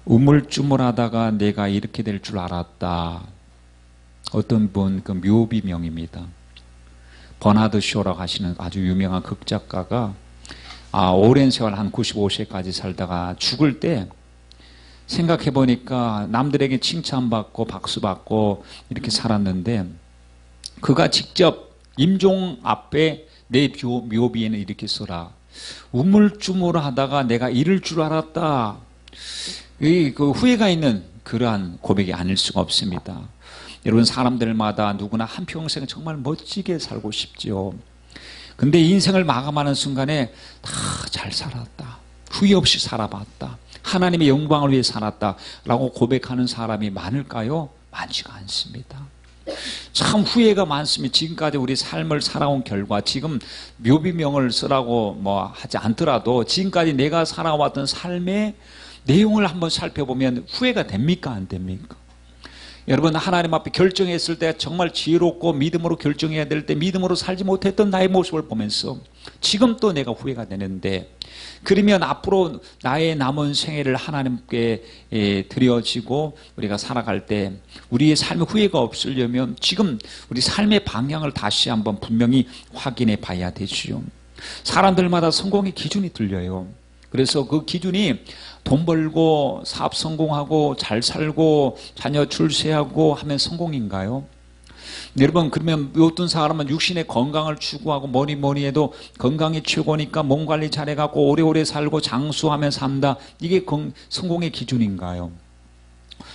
우물쭈물하다가 내가 이렇게 될 줄 알았다. 어떤 분, 그 묘비명입니다. 버나드 쇼라고 하시는 아주 유명한 극작가가 오랜 세월 한 95세까지 살다가 죽을 때 생각해 보니까 남들에게 칭찬받고 박수받고 이렇게 살았는데, 그가 직접 임종 앞에 내 묘비에는 이렇게 써라. 우물쭈물하다가 내가 이럴 줄 알았다. 그 후회가 있는 그러한 고백이 아닐 수가 없습니다. 여러분, 사람들마다 누구나 한평생 정말 멋지게 살고 싶지요. 근데 인생을 마감하는 순간에 다 잘 살았다, 후회 없이 살아봤다, 하나님의 영광을 위해 살았다 라고 고백하는 사람이 많을까요? 많지가 않습니다. 참 후회가 많습니다. 지금까지 우리 삶을 살아온 결과, 지금 묘비명을 쓰라고 하지 않더라도 지금까지 내가 살아왔던 삶의 내용을 한번 살펴보면 후회가 됩니까? 안 됩니까? 여러분, 하나님 앞에 결정했을 때 정말 지혜롭고 믿음으로 결정해야 될 때 믿음으로 살지 못했던 나의 모습을 보면서 지금 또 내가 후회가 되는데, 그러면 앞으로 나의 남은 생애를 하나님께 드려지고 우리가 살아갈 때 우리의 삶에 후회가 없으려면 지금 우리 삶의 방향을 다시 한번 분명히 확인해 봐야 되지요. 사람들마다 성공의 기준이 틀려요. 그래서 그 기준이 돈 벌고 사업 성공하고 잘 살고 자녀 출세하고 하면 성공인가요? 여러분, 그러면 어떤 사람은 육신의 건강을 추구하고 뭐니 해도 건강이 최고니까 몸 관리 잘해갖고 오래오래 살고 장수하며 산다, 이게 성공의 기준인가요?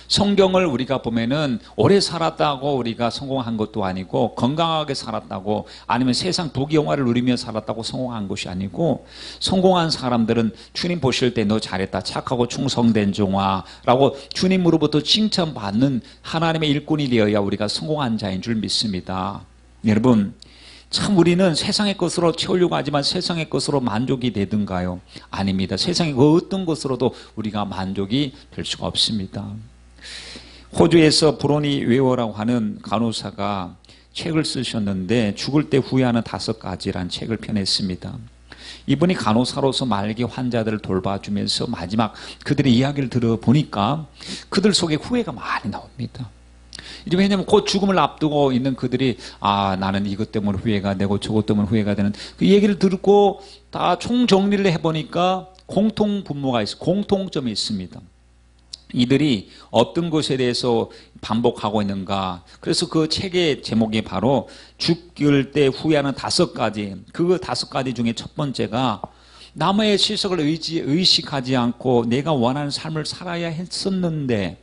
성경을 우리가 보면은 오래 살았다고 우리가 성공한 것도 아니고, 건강하게 살았다고 아니면 세상 부귀영화를 누리며 살았다고 성공한 것이 아니고, 성공한 사람들은 주님 보실 때 너 잘했다, 착하고 충성된 종아라고 주님으로부터 칭찬받는 하나님의 일꾼이 되어야 우리가 성공한 자인 줄 믿습니다. 여러분, 참 우리는 세상의 것으로 채우려고 하지만 세상의 것으로 만족이 되든가요? 아닙니다. 세상의 그 어떤 것으로도 우리가 만족이 될 수가 없습니다. 호주에서 브로니 웨어라고 하는 간호사가 책을 쓰셨는데, 죽을 때 후회하는 5가지란 책을 펴냈습니다. 이분이 간호사로서 말기 환자들을 돌봐주면서 마지막 그들의 이야기를 들어보니까 그들 속에 후회가 많이 나옵니다. 왜냐하면 곧 죽음을 앞두고 있는 그들이 나는 이것 때문에 후회가 되고 저것 때문에 후회가 되는 그 얘기를 듣고 다 총정리를 해보니까 공통점이 있습니다. 이들이 어떤 것에 대해서 반복하고 있는가. 그래서 그 책의 제목이 바로 죽을 때 후회하는 5가지. 그 5가지 중에 첫 번째가 남의 시석을 의식하지 않고 내가 원하는 삶을 살아야 했었는데,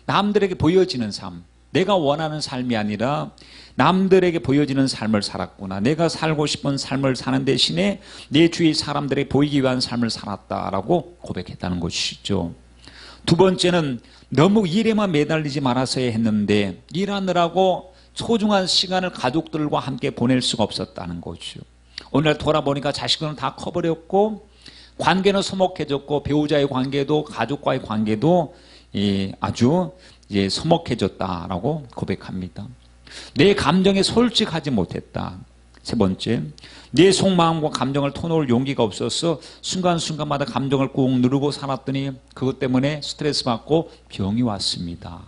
남들에게 보여지는 삶, 내가 원하는 삶이 아니라 남들에게 보여지는 삶을 살았구나. 내가 살고 싶은 삶을 사는 대신에 내 주위 사람들에게 보이기 위한 삶을 살았다라고 고백했다는 것이죠. 두 번째는 너무 일에만 매달리지 말았어야 했는데 일하느라고 소중한 시간을 가족들과 함께 보낼 수가 없었다는 거죠. 오늘 돌아보니까 자식들은 다 커버렸고 관계는 서먹해졌고 배우자의 관계도 가족과의 관계도 아주 서먹해졌다라고 고백합니다. 내 감정에 솔직하지 못했다. 세 번째, 내 속마음과 감정을 터놓을 용기가 없어서 순간순간마다 감정을 꾹 누르고 살았더니 그것 때문에 스트레스 받고 병이 왔습니다.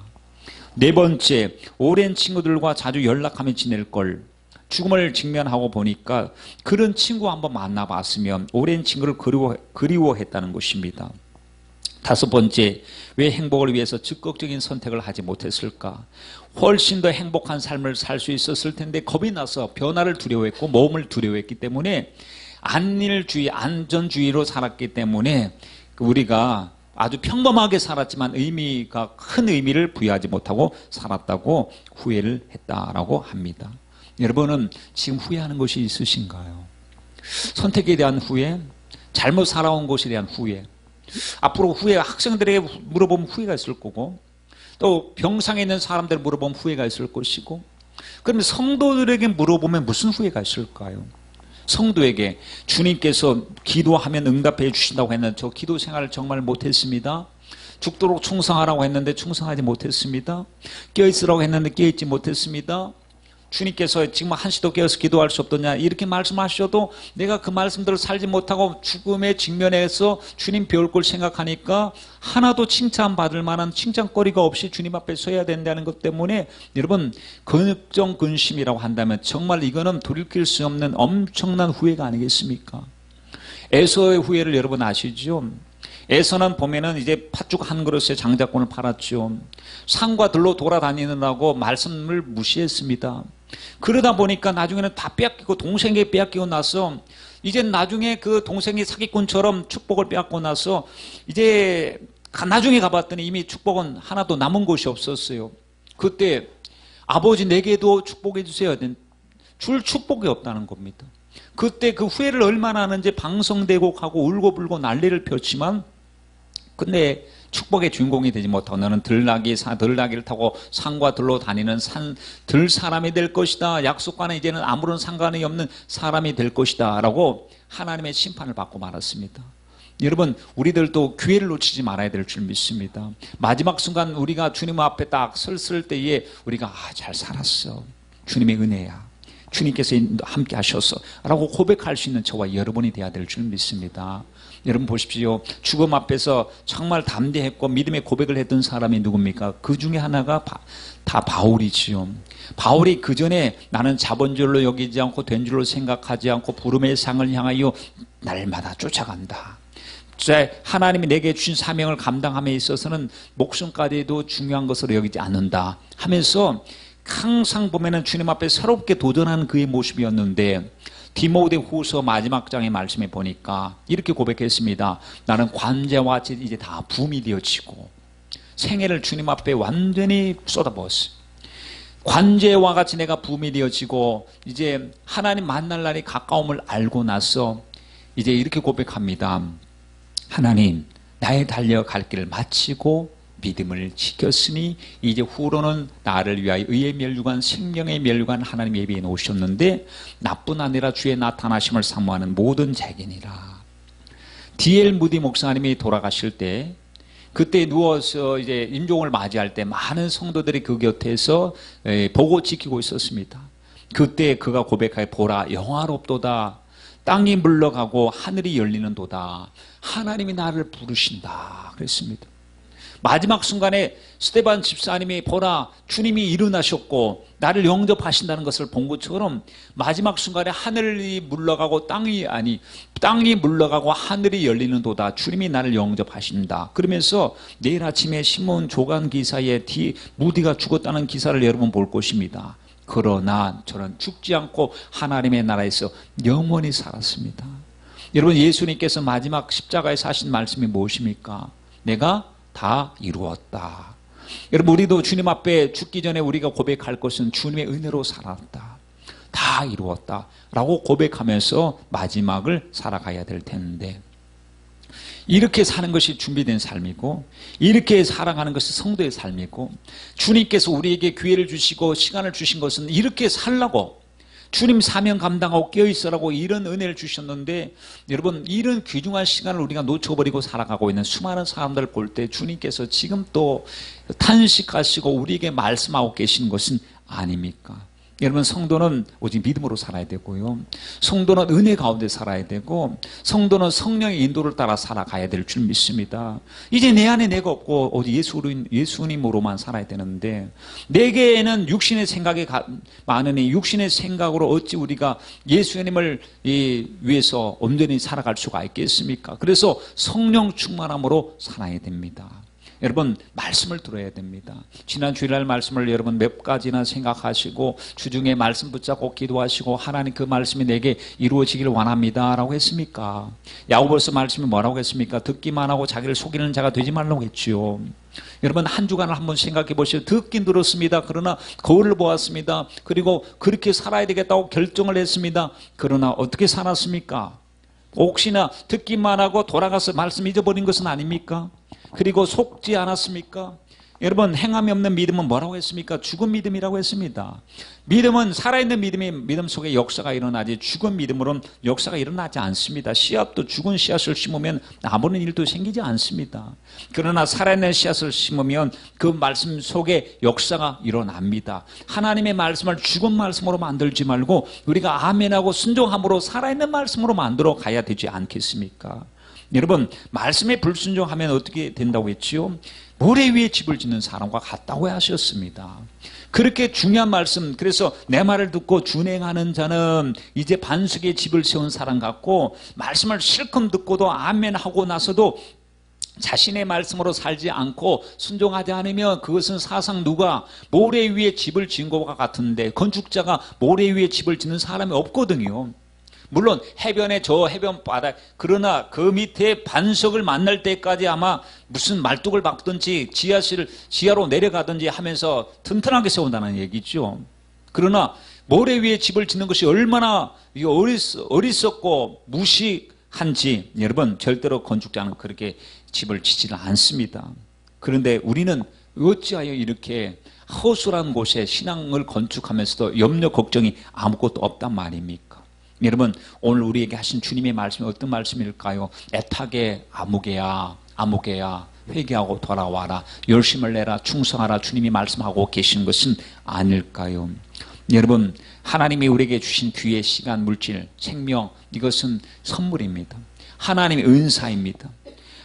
네 번째, 오랜 친구들과 자주 연락하며 지낼 걸. 죽음을 직면하고 보니까 그런 친구 한번 만나봤으면 오랜 친구를 그리워했다는 것입니다. 다섯 번째, 왜 행복을 위해서 적극적인 선택을 하지 못했을까? 훨씬 더 행복한 삶을 살 수 있었을 텐데 겁이 나서 변화를 두려워했고 모험을 두려워했기 때문에 안전주의로 살았기 때문에 우리가 아주 평범하게 살았지만 큰 의미를 부여하지 못하고 살았다고 후회를 했다라고 합니다. 여러분은 지금 후회하는 것이 있으신가요? 선택에 대한 후회, 잘못 살아온 것에 대한 후회, 앞으로 학생들에게 물어보면 후회가 있을 거고, 또 병상에 있는 사람들 물어보면 후회가 있을 것이고, 그러면 성도들에게 물어보면 무슨 후회가 있을까요? 성도에게 주님께서 기도하면 응답해 주신다고 했는데 저 기도 생활을 정말 못했습니다. 죽도록 충성하라고 했는데 충성하지 못했습니다. 깨어있으라고 했는데 깨어있지 못했습니다. 주님께서 지금 한시도 깨어서 기도할 수 없더냐 이렇게 말씀하셔도 내가 그 말씀대로 살지 못하고 죽음에 직면해서 주님 배울 걸 생각하니까 하나도 칭찬받을 만한 칭찬거리가 없이 주님 앞에 서야 된다는 것 때문에 여러분 근정 근심이라고 한다면 정말 이거는 돌이킬 수 없는 엄청난 후회가 아니겠습니까? 에서의 후회를 여러분 아시죠? 에서는 보면은 이제 팥죽 한 그릇에 장자권을 팔았죠. 산과 들로 돌아다니느라고 말씀을 무시했습니다. 그러다 보니까 나중에는 다 빼앗기고 동생에게 빼앗기고 나서 이제 나중에 그 동생이 사기꾼처럼 축복을 빼앗고 나서 이제 나중에 가봤더니 이미 축복은 하나도 남은 곳이 없었어요. 그때 아버지 내게도 축복해 주세요. 줄 축복이 없다는 겁니다. 그때 그 후회를 얼마나 하는지 방성대곡하고 울고불고 난리를 폈지만 근데 축복의 주인공이 되지 못하고 너는 들나귀를 타고 산과 들로 다니는 들 사람이 될 것이다. 약속과는 이제는 아무런 상관이 없는 사람이 될 것이다 라고 하나님의 심판을 받고 말았습니다. 여러분 우리들도 기회를 놓치지 말아야 될 줄 믿습니다. 마지막 순간 우리가 주님 앞에 딱 섰을 때에 우리가 잘 살았어. 주님의 은혜야. 주님께서 함께 하셔서 라고 고백할 수 있는 저와 여러분이 되어야 될 줄 믿습니다. 여러분 보십시오. 죽음 앞에서 정말 담대했고 믿음의 고백을 했던 사람이 누굽니까? 그 중에 하나가 다 바울이지요. 바울이 그 전에 나는 자본줄로 여기지 않고 된 줄로 생각하지 않고 부름의 상을 향하여 날마다 쫓아간다. 하나님이 내게 주신 사명을 감당함에 있어서는 목숨까지도 중요한 것으로 여기지 않는다 하면서 항상 보면은 주님 앞에 새롭게 도전하는 그의 모습이었는데 디모데후서 마지막 장의 말씀에 보니까 이렇게 고백했습니다. 나는 관제와 같이 이제 다 붐이 되어지고 생애를 주님 앞에 완전히 쏟아부었어요. 관제와 같이 내가 붐이 되어지고 이제 하나님 만날 날이 가까움을 알고 나서 이제 이렇게 고백합니다. 하나님 나의 달려갈 길을 마치고 믿음을 지켰으니 이제 후로는 나를 위하여 의의 면류관 생명의 면류관 하나님 예비해 놓으셨는데 나뿐 아니라 주의 나타나심을 사모하는 모든 자에게니라. D.L. 무디 목사님이 돌아가실 때 그때 누워서 이제 임종을 맞이할 때 많은 성도들이 그 곁에서 보고 지키고 있었습니다. 그때 그가 고백하여 보라 영화롭도다. 땅이 물러가고 하늘이 열리는도다. 하나님이 나를 부르신다 그랬습니다. 마지막 순간에 스데반 집사님이 보라 주님이 일어나셨고 나를 영접하신다는 것을 본 것처럼 마지막 순간에 하늘이 물러가고 땅이 물러가고 하늘이 열리는도다. 주님이 나를 영접하신다. 그러면서 내일 아침에 신문 조간 기사에 무디가 죽었다는 기사를 여러분 볼 것입니다. 그러나 저는 죽지 않고 하나님의 나라에서 영원히 살았습니다. 여러분 예수님께서 마지막 십자가에서 하신 말씀이 무엇입니까? 내가 다 이루었다. 여러분 우리도 주님 앞에 죽기 전에 우리가 고백할 것은 주님의 은혜로 살았다. 다 이루었다 라고 고백하면서 마지막을 살아가야 될 텐데 이렇게 사는 것이 준비된 삶이고 이렇게 살아가는 것이 성도의 삶이고 주님께서 우리에게 기회를 주시고 시간을 주신 것은 이렇게 살라고 주님 사명 감당하고 깨어있으라고 이런 은혜를 주셨는데 여러분 이런 귀중한 시간을 우리가 놓쳐버리고 살아가고 있는 수많은 사람들을 볼 때 주님께서 지금 또 탄식하시고 우리에게 말씀하고 계시는 것은 아닙니까? 여러분 성도는 오직 믿음으로 살아야 되고요. 성도는 은혜 가운데 살아야 되고 성도는 성령의 인도를 따라 살아가야 될 줄 믿습니다. 이제 내 안에 내가 없고 오직 예수님으로만 살아야 되는데 내게는 육신의 생각이 많으니 육신의 생각으로 어찌 우리가 예수님을 위해서 온전히 살아갈 수가 있겠습니까? 그래서 성령 충만함으로 살아야 됩니다. 여러분 말씀을 들어야 됩니다. 지난 주일날 말씀을 여러분 몇 가지나 생각하시고 주중에 말씀 붙잡고 기도하시고 하나님 그 말씀이 내게 이루어지길 원합니다 라고 했습니까? 야고보서 말씀이 뭐라고 했습니까? 듣기만 하고 자기를 속이는 자가 되지 말라고 했지요. 여러분 한 주간을 한번 생각해 보시죠. 듣긴 들었습니다. 그러나 거울을 보았습니다. 그리고 그렇게 살아야 되겠다고 결정을 했습니다. 그러나 어떻게 살았습니까? 혹시나 듣기만 하고 돌아가서 말씀 잊어버린 것은 아닙니까? 그리고 속지 않았습니까? 여러분, 행함이 없는 믿음은 뭐라고 했습니까? 죽은 믿음이라고 했습니다. 믿음은 살아있는 믿음 속에 역사가 일어나지, 죽은 믿음으로는 역사가 일어나지 않습니다. 씨앗도 죽은 씨앗을 심으면 아무런 일도 생기지 않습니다. 그러나 살아있는 씨앗을 심으면 그 말씀 속에 역사가 일어납니다. 하나님의 말씀을 죽은 말씀으로 만들지 말고 우리가 아멘하고 순종함으로 살아있는 말씀으로 만들어 가야 되지 않겠습니까? 여러분, 말씀에 불순종하면 어떻게 된다고 했지요? 모래 위에 집을 짓는 사람과 같다고 하셨습니다. 그렇게 중요한 말씀, 그래서 내 말을 듣고 준행하는 자는 이제 반석에 집을 세운 사람 같고, 말씀을 실컷 듣고도 아멘 하고 나서도 자신의 말씀으로 살지 않고 순종하지 않으면 그것은 사상 누가 모래 위에 집을 지은 것과 같은데, 건축자가 모래 위에 집을 짓는 사람이 없거든요. 물론 해변에 저 해변 바닥, 그러나 그 밑에 반석을 만날 때까지 아마 무슨 말뚝을 박든지 지하로 내려가든지 하면서 튼튼하게 세운다는 얘기죠. 그러나 모래 위에 집을 짓는 것이 얼마나 어리석고 무식한지, 여러분, 절대로 건축자는 그렇게 집을 짓지는 않습니다. 그런데 우리는 어찌하여 이렇게 허술한 곳에 신앙을 건축하면서도 염려 걱정이 아무것도 없단 말입니까? 여러분, 오늘 우리에게 하신 주님의 말씀이 어떤 말씀일까요? 애타게 아무개야 회개하고 돌아와라, 열심을 내라, 충성하라, 주님이 말씀하고 계신 것은 아닐까요? 여러분, 하나님이 우리에게 주신 귀의 시간, 물질, 생명, 이것은 선물입니다. 하나님의 은사입니다.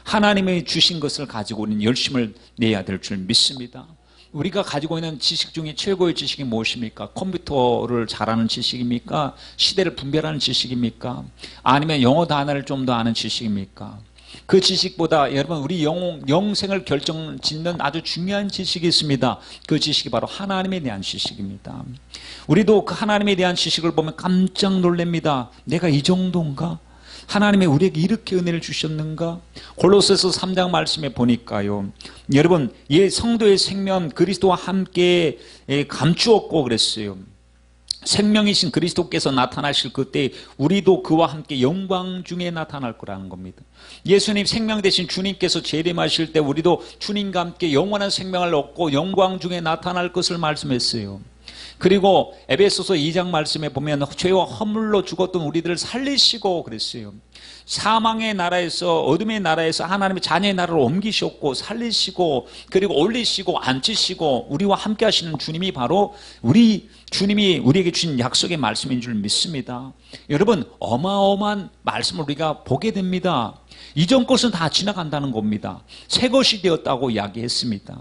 하나님이 주신 것을 가지고 우리는 열심을 내야 될 줄 믿습니다. 우리가 가지고 있는 지식 중에 최고의 지식이 무엇입니까? 컴퓨터를 잘하는 지식입니까? 시대를 분별하는 지식입니까? 아니면 영어 단어를 좀 더 아는 지식입니까? 그 지식보다 여러분, 우리 영생을 결정짓는 아주 중요한 지식이 있습니다. 그 지식이 바로 하나님에 대한 지식입니다. 우리도 그 하나님에 대한 지식을 보면 깜짝 놀랍니다. 내가 이 정도인가? 하나님이 우리에게 이렇게 은혜를 주셨는가? 골로새서 3장 말씀에 보니까요, 여러분, 성도의 생명 그리스도와 함께 감추었고 그랬어요. 생명이신 그리스도께서 나타나실 그때 우리도 그와 함께 영광 중에 나타날 거라는 겁니다. 예수님 생명 되신 주님께서 재림하실 때 우리도 주님과 함께 영원한 생명을 얻고 영광 중에 나타날 것을 말씀했어요. 그리고 에베소서 2장 말씀에 보면 죄와 허물로 죽었던 우리들을 살리시고 그랬어요. 사망의 나라에서, 어둠의 나라에서 하나님의 자녀의 나라로 옮기셨고 살리시고, 그리고 올리시고 앉히시고 우리와 함께 하시는 주님이 바로 주님이 우리에게 주신 약속의 말씀인 줄 믿습니다. 여러분, 어마어마한 말씀을 우리가 보게 됩니다. 이전 것은 다 지나간다는 겁니다. 새 것이 되었다고 이야기했습니다.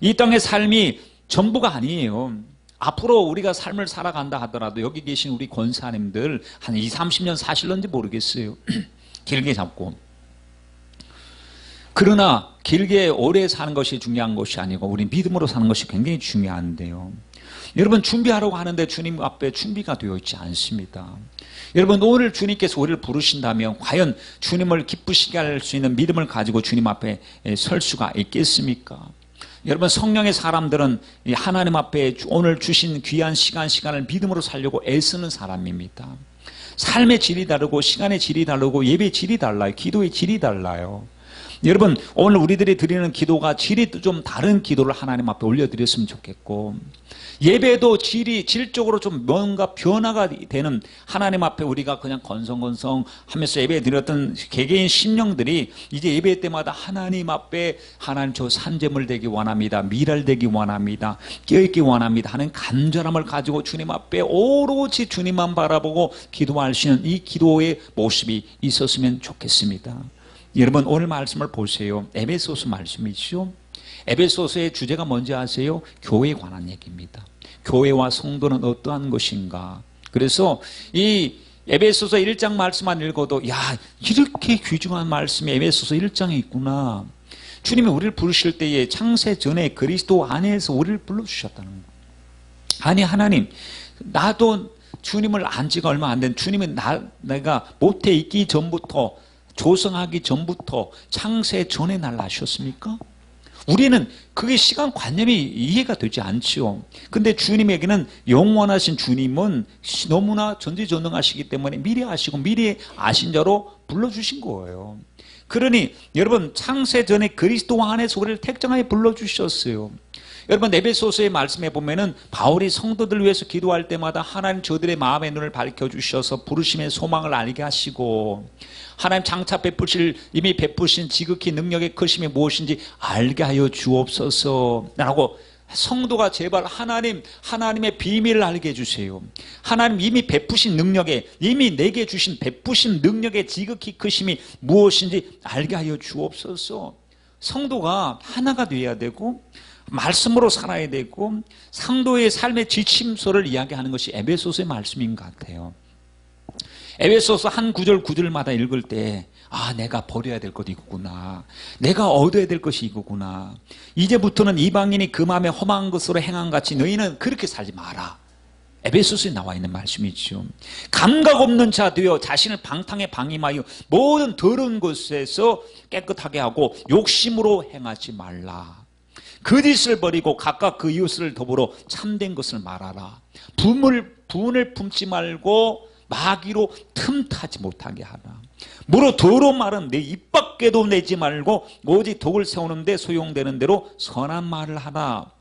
이 땅의 삶이 전부가 아니에요. 앞으로 우리가 삶을 살아간다 하더라도 여기 계신 우리 권사님들 한 20, 30년 사실런지 모르겠어요. 길게 잡고. 그러나 길게 오래 사는 것이 중요한 것이 아니고 우리 믿음으로 사는 것이 굉장히 중요한데요. 여러분, 준비하려고 하는데 주님 앞에 준비가 되어 있지 않습니다. 여러분, 오늘 주님께서 우리를 부르신다면 과연 주님을 기쁘시게 할 수 있는 믿음을 가지고 주님 앞에 설 수가 있겠습니까? 여러분, 성령의 사람들은 하나님 앞에 오늘 주신 귀한 시간을 믿음으로 살려고 애쓰는 사람입니다. 삶의 질이 다르고 시간의 질이 다르고 예배의 질이 달라요. 기도의 질이 달라요. 여러분, 오늘 우리들이 드리는 기도가 질이 좀 다른 기도를 하나님 앞에 올려드렸으면 좋겠고, 예배도 질적으로 좀 뭔가 변화가 되는, 하나님 앞에 우리가 그냥 건성건성 하면서 예배 드렸던 개개인 심령들이 이제 예배 때마다 하나님 앞에, 하나님 저 산재물 되기 원합니다, 미랄 되기 원합니다, 깨어있기 원합니다 하는 간절함을 가지고 주님 앞에 오로지 주님만 바라보고 기도하시는 이 기도의 모습이 있었으면 좋겠습니다. 여러분, 오늘 말씀을 보세요. 에베소서 말씀이죠. 에베소서의 주제가 뭔지 아세요? 교회에 관한 얘기입니다. 교회와 성도는 어떠한 것인가. 그래서 이 에베소서 1장 말씀만 읽어도 야, 이렇게 귀중한 말씀이 에베소서 1장에 있구나. 주님이 우리를 부르실 때에 창세 전에 그리스도 안에서 우리를 불러주셨다는 거예요. 아니, 하나님, 나도 주님을 안 지가 얼마 안 된, 주님은 내가 모태 있기 전부터, 조성하기 전부터 창세 전에 날 아셨습니까? 우리는 그게 시간관념이 이해가 되지 않지요. 근데 주님에게는, 영원하신 주님은 너무나 전지전능하시기 때문에 미리 아시고 미리 아신 자로 불러주신 거예요. 그러니 여러분 창세 전에 그리스도 안에서 우리를 택정하여 불러주셨어요. 여러분 에베소서의 말씀에 보면은 바울이 성도들 위해서 기도할 때마다 하나님 저들의 마음의 눈을 밝혀주셔서 부르심의 소망을 알게 하시고 하나님 장차 베푸실 이미 베푸신 지극히 능력의 크심이 무엇인지 알게 하여 주옵소서 라고 성도가 제발 하나님의 비밀을 알게 해주세요. 하나님 이미 베푸신 능력에 이미 내게 주신 베푸신 능력의 지극히 크심이 무엇인지 알게 하여 주옵소서. 성도가 하나가 되어야 되고 말씀으로 살아야 되고 상도의 삶의 지침서를 이야기하는 것이 에베소서의 말씀인 것 같아요. 에베소서 한 구절 구절마다 읽을 때 내가 버려야 될 것이 이거구나. 내가 얻어야 될 것이 이거구나. 이제부터는 이방인이 그 마음에 험한 것으로 행한 같이 너희는 그렇게 살지 마라. 에베소서에 나와 있는 말씀이죠. 감각 없는 자 되어 자신을 방탕에 방임하여 모든 더러운 것에서 깨끗하게 하고 욕심으로 행하지 말라. 거짓을 버리고 각각 그 이웃을 더불어 참된 것을 말하라. 분을 품지 말고 마귀로 틈타지 못하게 하라. 무릇 더러운 말은 내 입 밖에도 내지 말고 오직 독을 세우는 데 소용되는 대로 선한 말을 하라.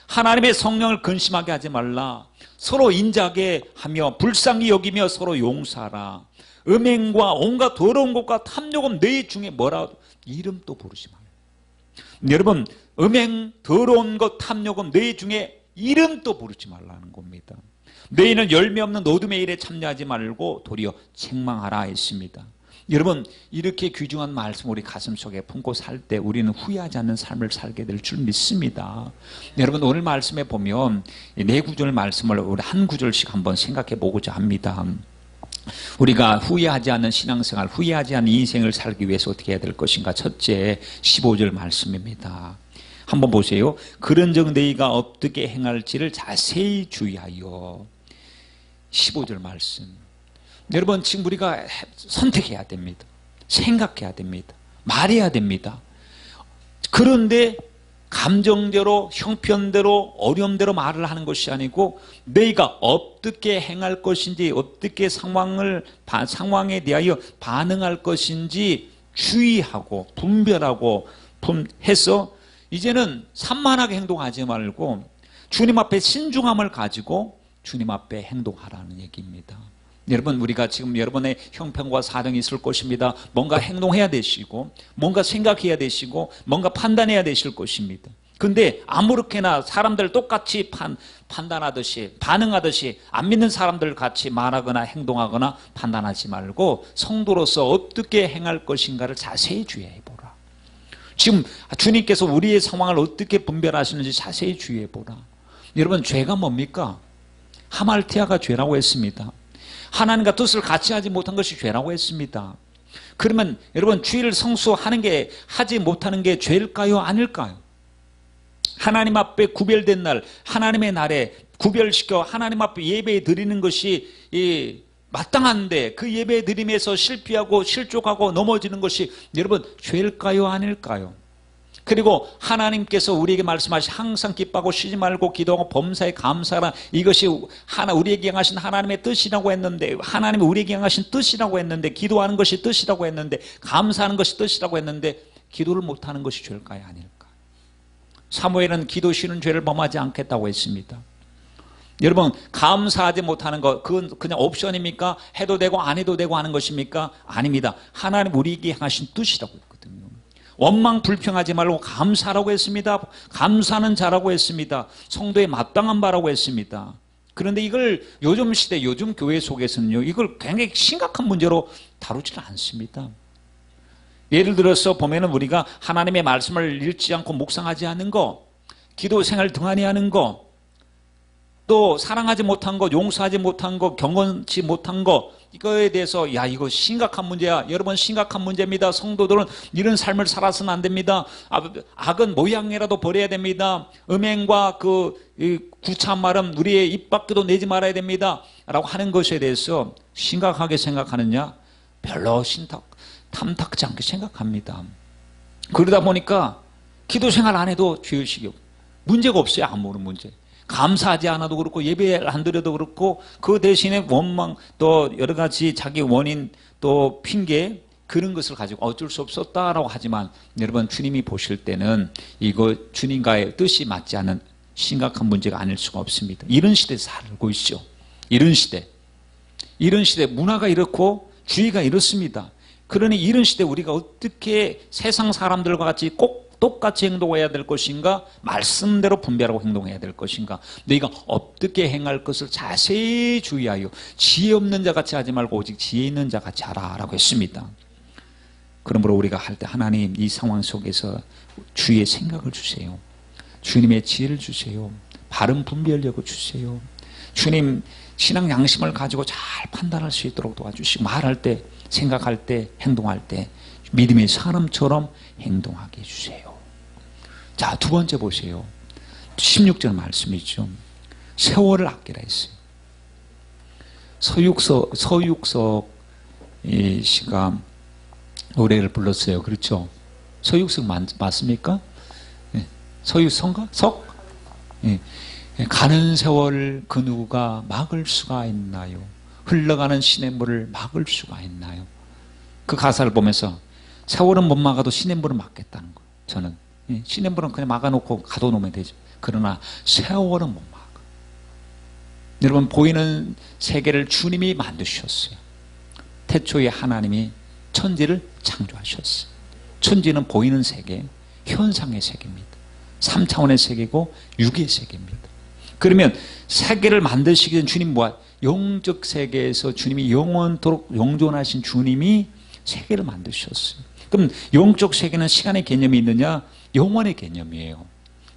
하나님의 성령을 근심하게 하지 말라. 서로 인자하게 하며 불쌍히 여기며 서로 용서하라. 음행과 온갖 더러운 것과 탐욕은 너희 중에 뭐라 이름도 부르지 말라. 여러분 음행, 더러운 것, 탐욕은 너희 중에 이름도 부르지 말라는 겁니다. 너희는 열매 없는 어둠의 일에 참여하지 말고 도리어 책망하라 했습니다. 여러분 이렇게 귀중한 말씀 우리 가슴속에 품고 살 때 우리는 후회하지 않는 삶을 살게 될 줄 믿습니다. 여러분 오늘 말씀에 보면 네 구절 말씀을 우리 한 구절씩 한번 생각해 보고자 합니다. 우리가 후회하지 않는 신앙생활, 후회하지 않는 인생을 살기 위해서 어떻게 해야 될 것인가. 첫째 15절 말씀입니다. 한번 보세요. 그런즉 너희가 어떻게 행할지를 자세히 주의하여. 15절 말씀. 여러분 지금 우리가 선택해야 됩니다. 생각해야 됩니다. 말해야 됩니다. 그런데 감정대로 형편대로 어려움대로 말을 하는 것이 아니고 너희가 어떻게 행할 것인지 어떻게 상황에 대하여 반응할 것인지 주의하고 분별하고 해서 이제는 산만하게 행동하지 말고 주님 앞에 신중함을 가지고 주님 앞에 행동하라는 얘기입니다. 여러분 우리가 지금 여러분의 형편과 사정이 있을 것입니다. 뭔가 행동해야 되시고 뭔가 생각해야 되시고 뭔가 판단해야 되실 것입니다. 근데 아무렇게나 사람들 똑같이 판단하듯이 반응하듯이 안 믿는 사람들 같이 말하거나 행동하거나 판단하지 말고 성도로서 어떻게 행할 것인가를 자세히 주의해 보라. 지금 주님께서 우리의 상황을 어떻게 분별하시는지 자세히 주의해 보라. 여러분 죄가 뭡니까? 하말티아가 죄라고 했습니다. 하나님과 뜻을 같이 하지 못한 것이 죄라고 했습니다. 그러면 여러분 주의를 성수하는 게 하지 못하는 게 죄일까요? 아닐까요? 하나님 앞에 구별된 날 하나님의 날에 구별시켜 하나님 앞에 예배 드리는 것이 마땅한데 그 예배 드림에서 실패하고 실족하고 넘어지는 것이 여러분 죄일까요? 아닐까요? 그리고 하나님께서 우리에게 말씀하신 항상 기뻐하고 쉬지 말고 기도하고 범사에 감사하라. 이것이 우리에게 향하신 하나님의 뜻이라고 했는데 하나님이 우리에게 향하신 뜻이라고 했는데 기도하는 것이 뜻이라고 했는데 감사하는 것이 뜻이라고 했는데 기도를 못하는 것이 죄일까요? 아닐까? 사무엘은 기도 쉬는 죄를 범하지 않겠다고 했습니다. 여러분 감사하지 못하는 것 그건 그냥 옵션입니까? 해도 되고 안 해도 되고 하는 것입니까? 아닙니다. 하나님 우리에게 향하신 뜻이라고 했거든요. 원망 불평하지 말고 감사라고 했습니다. 감사는 자라고 했습니다. 성도의 마땅한 바라고 했습니다. 그런데 이걸 요즘 시대 요즘 교회 속에서는요 이걸 굉장히 심각한 문제로 다루지는 않습니다. 예를 들어서 보면은 우리가 하나님의 말씀을 읽지 않고 묵상하지 않는 거, 기도 생활 등한히 하는 거, 또 사랑하지 못한 거, 용서하지 못한 거, 경건치 못한 거, 이거에 대해서 이거 심각한 문제야. 여러분 심각한 문제입니다. 성도들은 이런 삶을 살아서는 안 됩니다. 악은 모양이라도 버려야 됩니다. 음행과 구차한 말은 우리의 입 밖에도 내지 말아야 됩니다. 라고 하는 것에 대해서 심각하게 생각하느냐? 별로 탐탁지 않게 생각합니다. 그러다 보니까 기도 생활 안 해도 죄의식이 문제가 없어요. 아무런 문제. 감사하지 않아도 그렇고 예배 안 드려도 그렇고 그 대신에 원망 또 여러 가지 자기 원인 또 핑계 그런 것을 가지고 어쩔 수 없었다라고 하지만 여러분 주님이 보실 때는 이거 주님과의 뜻이 맞지 않는 심각한 문제가 아닐 수가 없습니다. 이런 시대에 살고 있죠. 이런 시대 문화가 이렇고 주의가 이렇습니다. 그러니 이런 시대 우리가 어떻게 세상 사람들과 같이 꼭 똑같이 행동해야 될 것인가, 말씀대로 분별하고 행동해야 될 것인가, 너희가 어떻게 행할 것을 자세히 주의하여 지혜 없는 자 같이 하지 말고 오직 지혜 있는 자 같이 하라 라고 했습니다. 그러므로 우리가 할 때 하나님 이 상황 속에서 주의 생각을 주세요. 주님의 지혜를 주세요. 바른 분별력을 주세요. 주님 신앙 양심을 가지고 잘 판단할 수 있도록 도와주시고, 말할 때, 생각할 때, 행동할 때 믿음의 사람처럼 행동하게 해주세요. 자, 두 번째 보세요. 16절 말씀이죠. 세월을 아끼라 했어요. 서육석 씨가 노래를 불렀어요. 그렇죠? 서육석 맞습니까? 네. 서육석인가? 석? 네. 가는 세월 그 누가 막을 수가 있나요? 흘러가는 시냇물을 막을 수가 있나요? 그 가사를 보면서 세월은 못 막아도 시냇물은 막겠다는 거예요. 저는 시냇물은 그냥 막아놓고 가둬놓으면 되죠. 그러나 세월은 못 막아. 여러분 보이는 세계를 주님이 만드셨어요. 태초에 하나님이 천지를 창조하셨어요. 천지는 보이는 세계, 현상의 세계입니다. 3차원의 세계고 6의 세계입니다. 그러면 세계를 만드시기 전 주님 영적 세계에서 주님이 영원토록 영존하신 주님이 세계를 만드셨어요. 그럼 영적 세계는 시간의 개념이 있느냐? 영원의 개념이에요.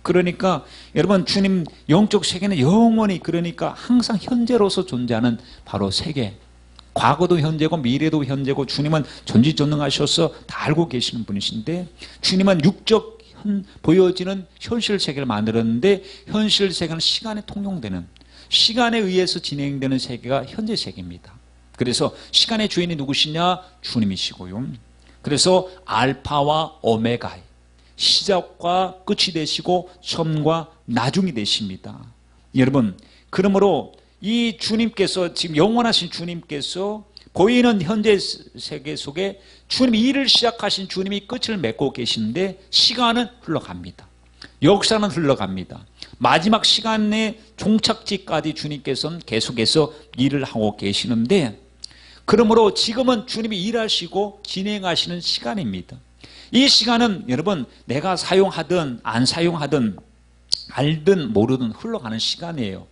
그러니까 여러분 주님 영적 세계는 영원히, 그러니까 항상 현재로서 존재하는 바로 세계, 과거도 현재고 미래도 현재고, 주님은 전지전능하셔서 다 알고 계시는 분이신데, 주님은 육적 보여지는 현실 세계를 만들었는데, 현실 세계는 시간에 통용되는, 시간에 의해서 진행되는 세계가 현재 세계입니다. 그래서 시간의 주인이 누구시냐? 주님이시고요. 그래서 알파와 오메가, 시작과 끝이 되시고 처음과 나중이 되십니다. 여러분, 그러므로 이 주님께서, 지금 영원하신 주님께서 보이는 현재 세계 속에 주님이 일을 시작하신 주님이 끝을 맺고 계시는데, 시간은 흘러갑니다. 역사는 흘러갑니다. 마지막 시간의 종착지까지 주님께서는 계속해서 일을 하고 계시는데, 그러므로 지금은 주님이 일하시고 진행하시는 시간입니다. 이 시간은 여러분 내가 사용하든 안 사용하든 알든 모르든 흘러가는 시간이에요.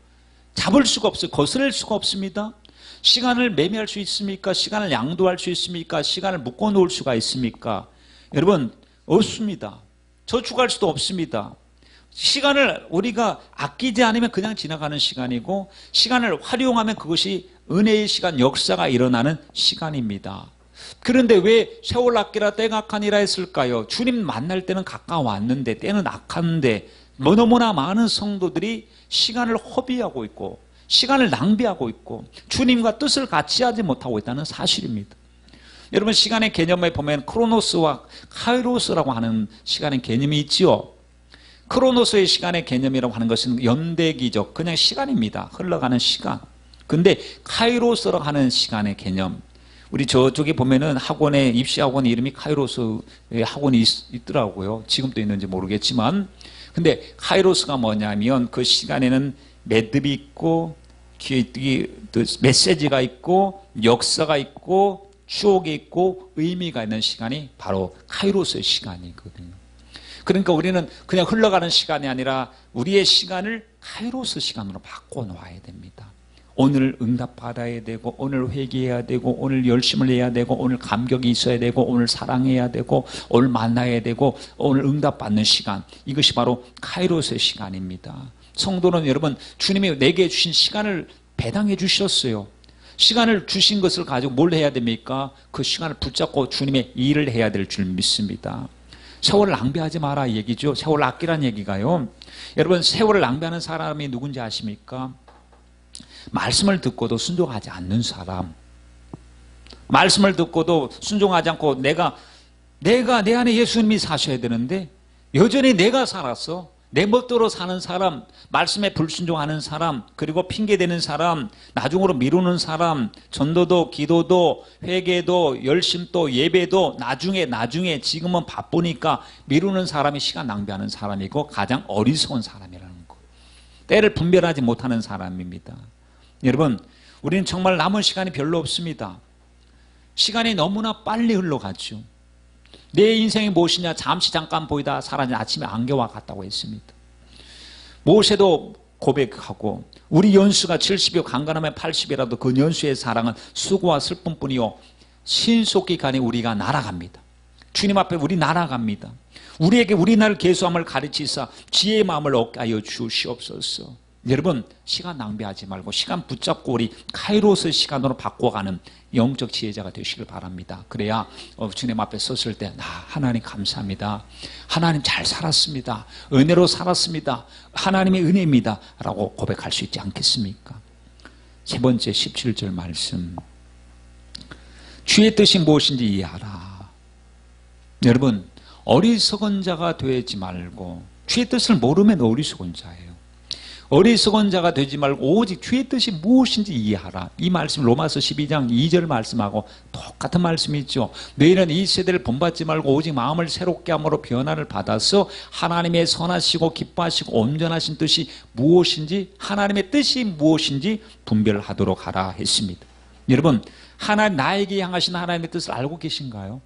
잡을 수가 없어요. 거스를 수가 없습니다. 시간을 매매할 수 있습니까? 시간을 양도할 수 있습니까? 시간을 묶어놓을 수가 있습니까? 여러분 없습니다. 저축할 수도 없습니다. 시간을 우리가 아끼지 않으면 그냥 지나가는 시간이고, 시간을 활용하면 그것이 은혜의 시간, 역사가 일어나는 시간입니다. 그런데 왜 세월 아끼라 때가 악하니라 했을까요? 주님 만날 때는 가까워왔는데, 때는 악한데 너무나 많은 성도들이 시간을 허비하고 있고 시간을 낭비하고 있고 주님과 뜻을 같이 하지 못하고 있다는 사실입니다. 여러분 시간의 개념에 보면 크로노스와 카이로스라고 하는 시간의 개념이 있지요. 크로노스의 시간의 개념이라고 하는 것은 연대기적, 그냥 시간입니다. 흘러가는 시간. 근데 카이로스라고 하는 시간의 개념, 우리 저쪽에 보면은 학원에, 입시학원 이름이 카이로스의 학원이 있더라고요. 지금도 있는지 모르겠지만. 근데 카이로스가 뭐냐면 그 시간에는 매듭이 있고 메시지가 있고 역사가 있고 추억이 있고 의미가 있는 시간이 바로 카이로스의 시간이거든요. 그러니까 우리는 그냥 흘러가는 시간이 아니라 우리의 시간을 카이로스 시간으로 바꿔놓아야 됩니다. 오늘 응답받아야 되고, 오늘 회개해야 되고, 오늘 열심을 해야 되고, 오늘 감격이 있어야 되고, 오늘 사랑해야 되고, 오늘 만나야 되고, 오늘 응답받는 시간, 이것이 바로 카이로스의 시간입니다. 성도는 여러분 주님이 내게 주신 시간을 배당해 주셨어요. 시간을 주신 것을 가지고 뭘 해야 됩니까? 그 시간을 붙잡고 주님의 일을 해야 될 줄 믿습니다. 세월을 낭비하지 마라 이 얘기죠. 세월을 아끼라는 얘기가요. 여러분 세월을 낭비하는 사람이 누군지 아십니까? 말씀을 듣고도 순종하지 않는 사람, 말씀을 듣고도 순종하지 않고 내가 내 안에 예수님이 사셔야 되는데 여전히 내가 살아서 내 멋대로 사는 사람, 말씀에 불순종하는 사람, 그리고 핑계대는 사람, 나중으로 미루는 사람, 전도도 기도도 회개도 열심도 예배도 나중에 지금은 바쁘니까 미루는 사람이 시간 낭비하는 사람이고 가장 어리석은 사람이라는 거. 때를 분별하지 못하는 사람입니다. 여러분, 우리는 정말 남은 시간이 별로 없습니다. 시간이 너무나 빨리 흘러가죠. 내 인생이 무엇이냐? 잠시 잠깐 보이다 사라진 아침의 안개와 같다고 했습니다. 모세도 고백하고 우리 연수가 70이요 강건하면 80이라도 그 연수의 사랑은 수고와 슬픔뿐이요 신속히 가니 우리가 날아갑니다. 주님 앞에 우리 날아갑니다. 우리에게 우리나라를 계수함을 가르치사 지혜의 마음을 얻게 하여 주시옵소서. 여러분, 시간 낭비하지 말고 시간 붙잡고 우리 카이로스 시간으로 바꿔가는 영적 지혜자가 되시길 바랍니다. 그래야 주님 앞에 섰을 때 하나님 감사합니다. 하나님 잘 살았습니다. 은혜로 살았습니다. 하나님의 은혜입니다. 라고 고백할 수 있지 않겠습니까? 세 번째 17절 말씀. 주의 뜻이 무엇인지 이해하라. 여러분, 어리석은 자가 되지 말고 주의 뜻을 모르면 어리석은 자예요. 어리석은 자가 되지 말고 오직 주의 뜻이 무엇인지 이해하라. 이 말씀 로마서 12장 2절 말씀하고 똑같은 말씀이죠. 너희는 이 세대를 본받지 말고 오직 마음을 새롭게 함으로 변화를 받아서 하나님의 선하시고 기뻐하시고 온전하신 뜻이 무엇인지 하나님의 뜻이 무엇인지 분별하도록 하라 했습니다. 여러분, 하나님 나에게 향하신 하나님의 뜻을 알고 계신가요?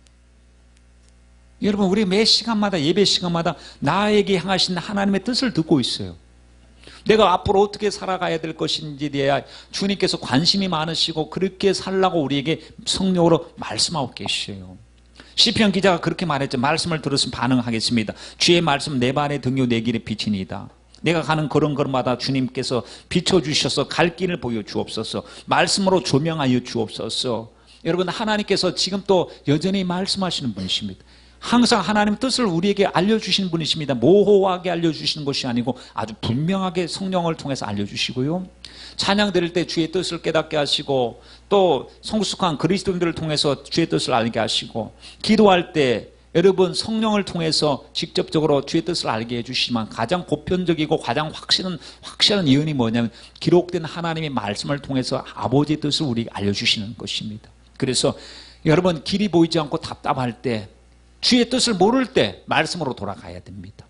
여러분, 우리 매 시간마다 예배 시간마다 나에게 향하신 하나님의 뜻을 듣고 있어요. 내가 앞으로 어떻게 살아가야 될 것인지에 대해 주님께서 관심이 많으시고 그렇게 살라고 우리에게 성령으로 말씀하고 계셔요. 시편 기자가 그렇게 말했죠. 말씀을 들었으면 반응하겠습니다. 주의 말씀 내 발의 등요 내 길의 빛이니이다. 내가 가는 걸음걸음마다 주님께서 비춰주셔서 갈 길을 보여주옵소서. 말씀으로 조명하여 주옵소서. 여러분, 하나님께서 지금 또 여전히 말씀하시는 분이십니다. 항상 하나님 뜻을 우리에게 알려주시는 분이십니다. 모호하게 알려주시는 것이 아니고 아주 분명하게 성령을 통해서 알려주시고요. 찬양 드릴 때 주의 뜻을 깨닫게 하시고 또 성숙한 그리스도인들을 통해서 주의 뜻을 알게 하시고 기도할 때 여러분 성령을 통해서 직접적으로 주의 뜻을 알게 해주시지만 가장 보편적이고 가장 확실한 예언이 뭐냐면 기록된 하나님의 말씀을 통해서 아버지의 뜻을 우리에게 알려주시는 것입니다. 그래서 여러분 길이 보이지 않고 답답할 때 주의 뜻을 모를 때 말씀으로 돌아가야 됩니다.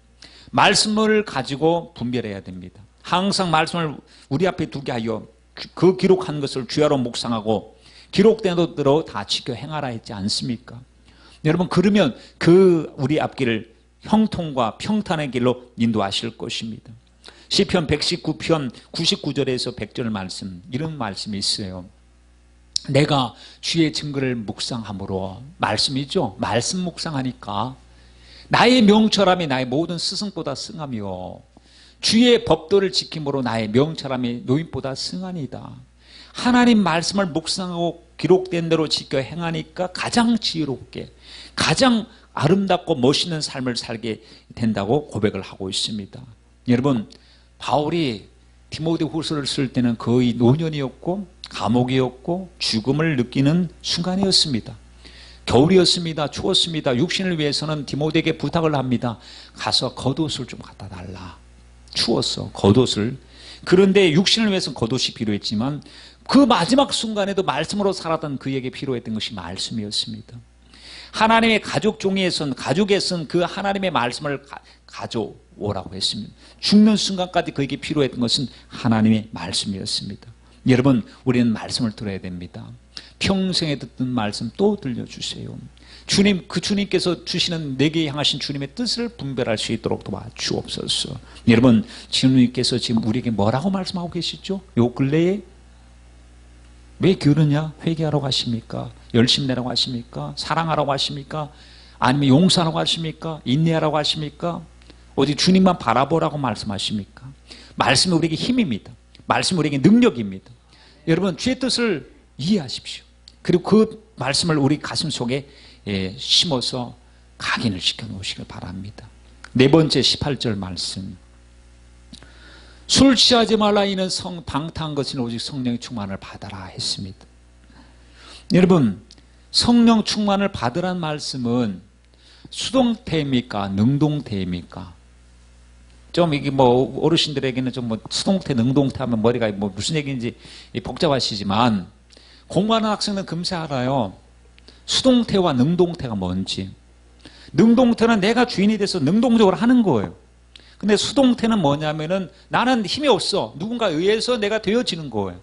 말씀을 가지고 분별해야 됩니다. 항상 말씀을 우리 앞에 두게 하여 그 기록한 것을 주야로 묵상하고 기록된 대로 다 지켜 행하라 했지 않습니까? 여러분, 그러면 그 우리 앞길을 형통과 평탄의 길로 인도하실 것입니다. 시편 119편 99절에서 100절 말씀, 이런 말씀이 있어요. 내가 주의 증거를 묵상함으로, 말씀이죠. 말씀 묵상하니까 나의 명철함이 나의 모든 스승보다 승하며 주의 법도를 지킴으로 나의 명철함이 노인보다 승하니다. 하나님 말씀을 묵상하고 기록된 대로 지켜 행하니까 가장 지혜롭게 가장 아름답고 멋있는 삶을 살게 된다고 고백을 하고 있습니다. 여러분, 바울이 디모데후서를 쓸 때는 거의 노년이었고 감옥이었고 죽음을 느끼는 순간이었습니다. 겨울이었습니다. 추웠습니다. 육신을 위해서는 디모데에게 부탁을 합니다. 가서 겉옷을 좀 갖다 달라. 추웠어, 겉옷을. 그런데 육신을 위해서는 겉옷이 필요했지만 그 마지막 순간에도 말씀으로 살았던 그에게 필요했던 것이 말씀이었습니다. 하나님의 가족 종이에 쓴, 가족에 쓴 그 하나님의 말씀을 가져오라고 했습니다. 죽는 순간까지 그에게 필요했던 것은 하나님의 말씀이었습니다. 여러분, 우리는 말씀을 들어야 됩니다. 평생에 듣던 말씀 또 들려주세요. 주님, 그 주님께서 주시는 내게 향하신 주님의 뜻을 분별할 수 있도록 도와주옵소서. 여러분, 주님께서 지금 우리에게 뭐라고 말씀하고 계시죠? 요 근래에 왜 게으르냐? 회개하라고 하십니까? 열심 내라고 하십니까? 사랑하라고 하십니까? 아니면 용서하라고 하십니까? 인내하라고 하십니까? 오직 주님만 바라보라고 말씀하십니까? 말씀이 우리에게 힘입니다. 말씀이 우리에게 능력입니다. 여러분, 주의 뜻을 이해하십시오. 그리고 그 말씀을 우리 가슴 속에 심어서 각인을 시켜놓으시길 바랍니다. 네 번째 18절 말씀. 술 취하지 말라. 이는 방탕한 것은 오직 성령의 충만을 받아라 했습니다. 여러분, 성령 충만을 받으란 말씀은 수동태입니까? 능동태입니까? 좀 이게 뭐 어르신들에게는 좀 뭐 수동태, 능동태 하면 머리가 뭐 무슨 얘기인지 복잡하시지만 공부하는 학생은 금세 알아요. 수동태와 능동태가 뭔지. 능동태는 내가 주인이 돼서 능동적으로 하는 거예요. 근데 수동태는 뭐냐면은 나는 힘이 없어. 누군가에 의해서 내가 되어지는 거예요.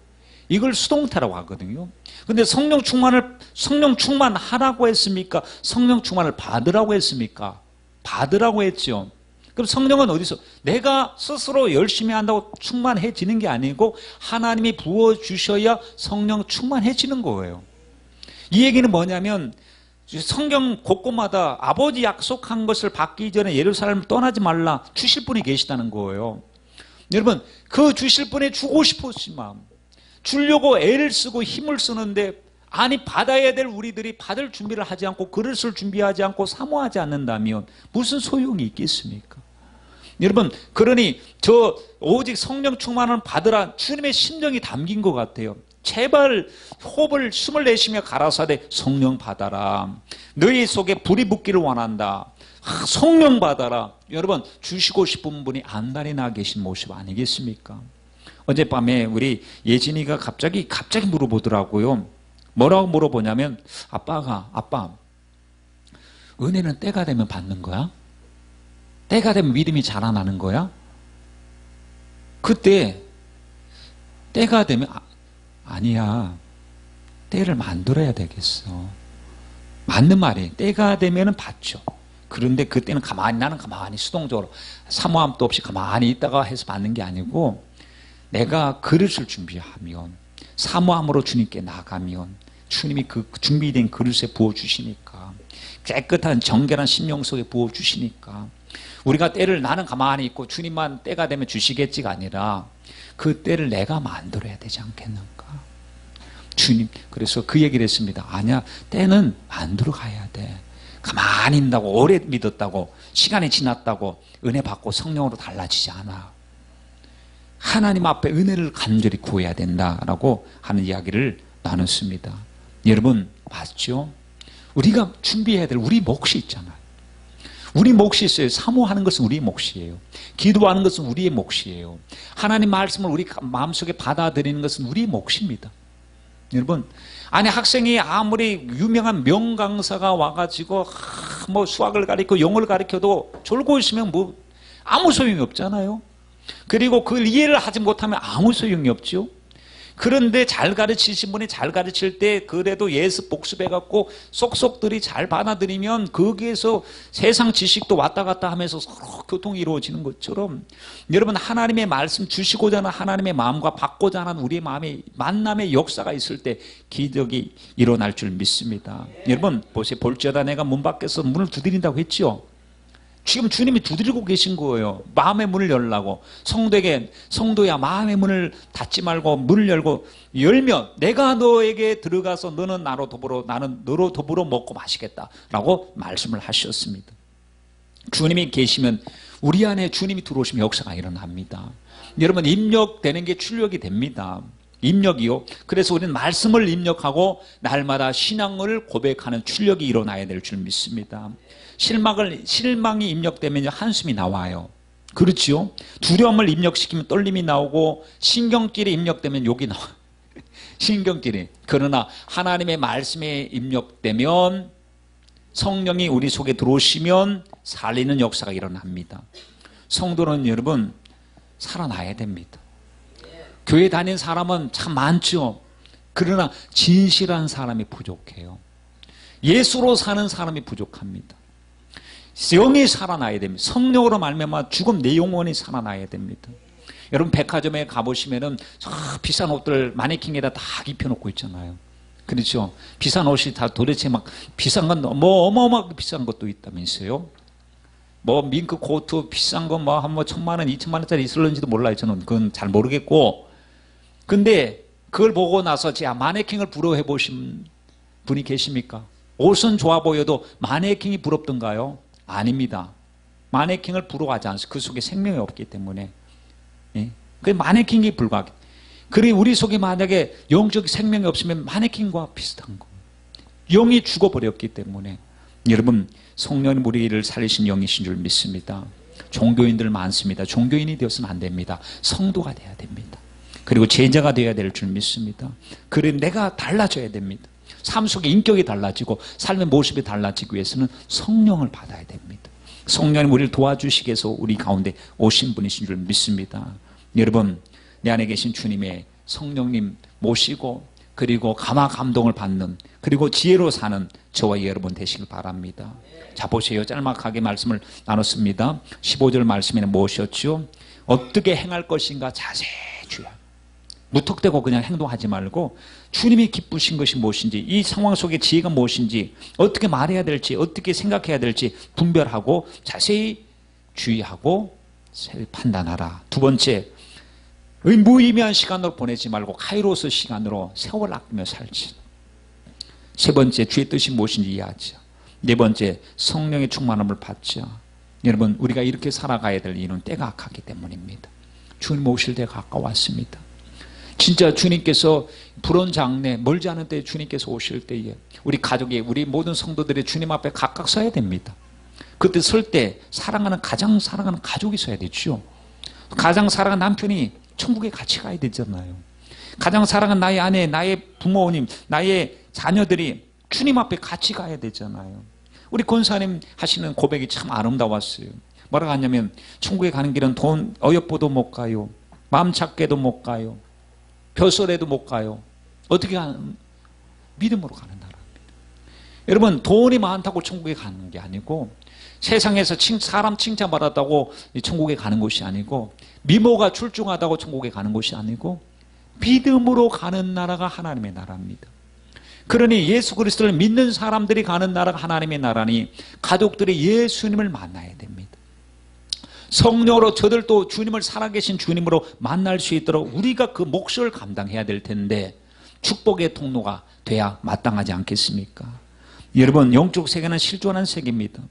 이걸 수동태라고 하거든요. 근데 성령 충만하라고 했습니까? 성령 충만을 받으라고 했습니까? 받으라고 했죠. 그럼 성령은 어디서? 내가 스스로 열심히 한다고 충만해지는 게 아니고 하나님이 부어주셔야 성령 충만해지는 거예요. 이 얘기는 뭐냐면 성경 곳곳마다 아버지 약속한 것을 받기 전에 예루살렘을 떠나지 말라 주실 분이 계시다는 거예요. 여러분, 그 주실 분이 주고 싶으신 마음, 주려고 애를 쓰고 힘을 쓰는데 아니 받아야 될 우리들이 받을 준비를 하지 않고 그릇을 준비하지 않고 사모하지 않는다면 무슨 소용이 있겠습니까? 여러분, 그러니 저 오직 성령 충만을 받으라 주님의 심정이 담긴 것 같아요. 제발 호흡을 숨을 내쉬며 가라사대 성령 받아라. 너희 속에 불이 붙기를 원한다. 성령 받아라. 여러분, 주시고 싶은 분이 안달이 나 계신 모습 아니겠습니까? 어젯밤에 우리 예진이가 갑자기 물어보더라고요. 뭐라고 물어보냐면 아빠 은혜는 때가 되면 받는 거야? 때가 되면 믿음이 자라나는 거야? 그때 때가 되면 아니야. 때를 만들어야 되겠어. 맞는 말이에요. 때가 되면 받죠. 그런데 그때는 나는 가만히 수동적으로 사모함도 없이 가만히 있다가 해서 받는 게 아니고 내가 그릇을 준비하면 사모함으로 주님께 나가면 주님이 그 준비된 그릇에 부어주시니까 깨끗한 정결한 심령 속에 부어주시니까 우리가 때를 나는 가만히 있고 주님만 때가 되면 주시겠지가 아니라 그 때를 내가 만들어야 되지 않겠는가. 주님, 그래서 그 얘기를 했습니다. 아니야, 때는 만들어 가야 돼. 가만히 있다고 오래 믿었다고 시간이 지났다고 은혜 받고 성령으로 달라지지 않아. 하나님 앞에 은혜를 간절히 구해야 된다라고 하는 이야기를 나눴습니다. 여러분, 맞죠? 우리가 준비해야 될 우리 몫이 있잖아요. 우리 몫이 있어요. 사모하는 것은 우리의 몫이에요. 기도하는 것은 우리의 몫이에요. 하나님 말씀을 우리 마음속에 받아들이는 것은 우리의 몫입니다. 여러분, 아니 학생이 아무리 유명한 명강사가 와가지고 뭐 수학을 가르치고 영어를 가르쳐도 졸고 있으면 뭐 아무 소용이 없잖아요. 그리고 그걸 이해를 하지 못하면 아무 소용이 없죠. 그런데 잘 가르치신 분이 잘 가르칠 때 그래도 예습 복습해갖고 쏙쏙들이 잘 받아들이면 거기에서 세상 지식도 왔다 갔다 하면서 서로 교통이 이루어지는 것처럼 여러분, 하나님의 말씀 주시고자 하는 하나님의 마음과 받고자 하는 우리의 마음의 만남의 역사가 있을 때 기적이 일어날 줄 믿습니다. 여러분 보세요. 볼지어다 내가 문 밖에서 문을 두드린다고 했죠. 지금 주님이 두드리고 계신 거예요. 마음의 문을 열라고. 성도에게, 성도야 마음의 문을 닫지 말고 문을 열면 내가 너에게 들어가서 너는 나로 더불어 나는 너로 더불어 먹고 마시겠다라고 말씀을 하셨습니다. 주님이 계시면 우리 안에 주님이 들어오시면 역사가 일어납니다. 여러분, 입력되는 게 출력이 됩니다. 입력이요. 그래서 우리는 말씀을 입력하고 날마다 신앙을 고백하는 출력이 일어나야 될 줄 믿습니다. 실망이 입력되면 한숨이 나와요. 그렇지요? 두려움을 입력시키면 떨림이 나오고 신경질이 입력되면 욕이 나와요. 신경질이. 그러나 하나님의 말씀에 입력되면 성령이 우리 속에 들어오시면 살리는 역사가 일어납니다. 성도는 여러분 살아나야 됩니다. 교회 다닌 사람은 참 많죠. 그러나 진실한 사람이 부족해요. 예수로 사는 사람이 부족합니다. 영이 살아나야 됩니다. 성령으로 말미암아 죽음 내 영혼이 살아나야 됩니다. 여러분 백화점에 가보시면은 비싼 옷들 마네킹에다 다 입혀놓고 있잖아요. 그렇죠? 비싼 옷이 다 도대체 막 비싼 건 뭐 어마어마하게 비싼 것도 있다면서요. 뭐 밍크 코트 비싼 거 뭐 한 뭐 1,000만 원, 2,000만 원짜리 있을런지도 몰라요. 저는 그건 잘 모르겠고. 근데 그걸 보고 나서 제가 마네킹을 부러워해 보신 분이 계십니까? 옷은 좋아 보여도 마네킹이 부럽던가요? 아닙니다. 마네킹을 부러워하지 않습니다. 그 속에 생명이 없기 때문에. 예? 그 마네킹이 불가하게. 그리고 우리 속에 만약에 영적 생명이 없으면 마네킹과 비슷한 거. 영이 죽어버렸기 때문에 여러분 성령님 우리를 살리신 영이신 줄 믿습니다. 종교인들 많습니다. 종교인이 되어서는 안 됩니다. 성도가 돼야 됩니다. 그리고 제자가 되어야 될 줄 믿습니다. 그래 내가 달라져야 됩니다. 삶 속의 인격이 달라지고 삶의 모습이 달라지기 위해서는 성령을 받아야 됩니다. 성령님 우리를 도와주시기 위해서 우리 가운데 오신 분이신 줄 믿습니다. 여러분, 내 안에 계신 주님의 성령님 모시고 그리고 감화 감동을 받는 그리고 지혜로 사는 저와 여러분 되시길 바랍니다. 자, 보세요. 짤막하게 말씀을 나눴습니다. 15절 말씀에는 무엇이었죠? 어떻게 행할 것인가 자세히 주야. 무턱대고 그냥 행동하지 말고 주님이 기쁘신 것이 무엇인지, 이 상황 속의 지혜가 무엇인지, 어떻게 말해야 될지, 어떻게 생각해야 될지 분별하고 자세히 주의하고 판단하라. 두 번째, 무의미한 시간으로 보내지 말고 카이로스 시간으로 세월 아끼며 살지. 세 번째, 주의 뜻이 무엇인지 이해하자. 네 번째, 성령의 충만함을 받자. 여러분, 우리가 이렇게 살아가야 될 이유는 때가 악하기 때문입니다. 주님 오실 때가 가까웠습니다. 진짜 주님께서 불온 장래 멀지 않은 때에 주님께서 오실 때에 우리 가족이, 우리 모든 성도들이 주님 앞에 각각 서야 됩니다. 그때 설 때 사랑하는, 가장 사랑하는 가족이 서야 되죠. 가장 사랑하는 남편이 천국에 같이 가야 되잖아요. 가장 사랑하는 나의 아내, 나의 부모님, 나의 자녀들이 주님 앞에 같이 가야 되잖아요. 우리 권사님 하시는 고백이 참 아름다웠어요. 뭐라고 하냐면 천국에 가는 길은 돈 어여뻐도 못 가요. 마음 찾게도 못 가요. 벼슬에도 못 가요. 어떻게 가는? 믿음으로 가는 나라입니다. 여러분, 돈이 많다고 천국에 가는 게 아니고, 세상에서 사람 칭찬받았다고 천국에 가는 곳이 아니고, 미모가 출중하다고 천국에 가는 곳이 아니고, 믿음으로 가는 나라가 하나님의 나라입니다. 그러니 예수 그리스도를 믿는 사람들이 가는 나라가 하나님의 나라니 가족들이 예수님을 만나야 됩니다. 성령으로 저들도 주님을 살아계신 주님으로 만날 수 있도록 우리가 그 몫을 감당해야 될 텐데 축복의 통로가 돼야 마땅하지 않겠습니까? 여러분, 영적 세계는 실존한 세계입니다.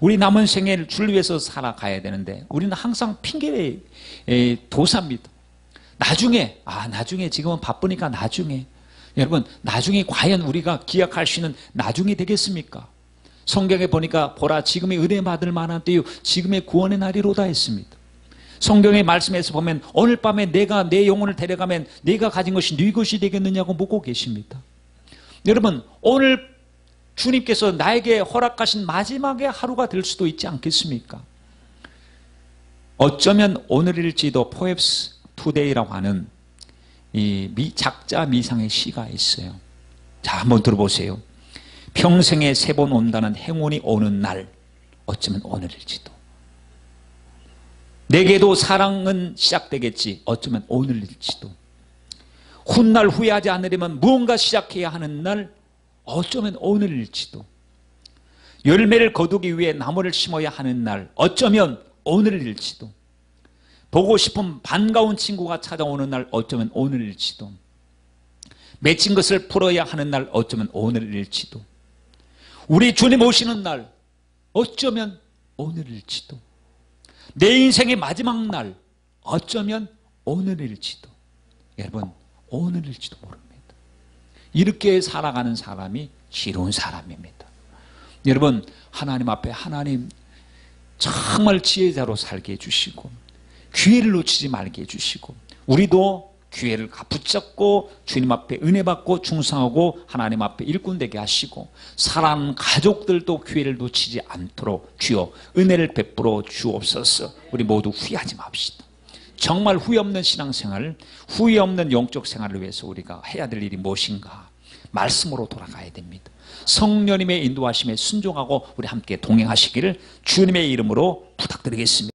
우리 남은 생애를 주를 위해서 살아가야 되는데 우리는 항상 핑계의 도사입니다. 나중에 지금은 바쁘니까 나중에. 여러분, 나중에 과연 우리가 기약할 수 있는 나중이 되겠습니까? 성경에 보니까 보라 지금의 은혜 받을 만한 때요 지금의 구원의 날이로다 했습니다. 성경의 말씀에서 보면 오늘 밤에 내가 내 영혼을 데려가면 네가 가진 것이 네 것이 되겠느냐고 묻고 계십니다. 여러분, 오늘 주님께서 나에게 허락하신 마지막의 하루가 될 수도 있지 않겠습니까? 어쩌면 오늘일지도 포엡스 투데이라고 하는 이 작자 미상의 시가 있어요. 자, 한번 들어보세요. 평생에 3번 온다는 행운이 오는 날, 어쩌면 오늘일지도. 내게도 사랑은 시작되겠지, 어쩌면 오늘일지도. 훗날 후회하지 않으려면 무언가 시작해야 하는 날, 어쩌면 오늘일지도. 열매를 거두기 위해 나무를 심어야 하는 날, 어쩌면 오늘일지도. 보고 싶은 반가운 친구가 찾아오는 날, 어쩌면 오늘일지도. 맺힌 것을 풀어야 하는 날, 어쩌면 오늘일지도. 우리 주님 오시는 날, 어쩌면 오늘일지도. 내 인생의 마지막 날, 어쩌면 오늘일지도. 여러분, 오늘일지도 모릅니다. 이렇게 살아가는 사람이 지혜로운 사람입니다. 여러분, 하나님 앞에 하나님 정말 지혜자로 살게 해주시고 기회를 놓치지 말게 해주시고 우리도 기회를 붙잡고 주님 앞에 은혜 받고 충성하고 하나님 앞에 일꾼 되게 하시고 사랑하는 가족들도 기회를 놓치지 않도록 주여 은혜를 베풀어 주옵소서. 우리 모두 후회하지 맙시다. 정말 후회 없는 신앙생활, 후회 없는 영적 생활을 위해서 우리가 해야 될 일이 무엇인가? 말씀으로 돌아가야 됩니다. 성령님의 인도하심에 순종하고 우리 함께 동행하시기를 주님의 이름으로 부탁드리겠습니다.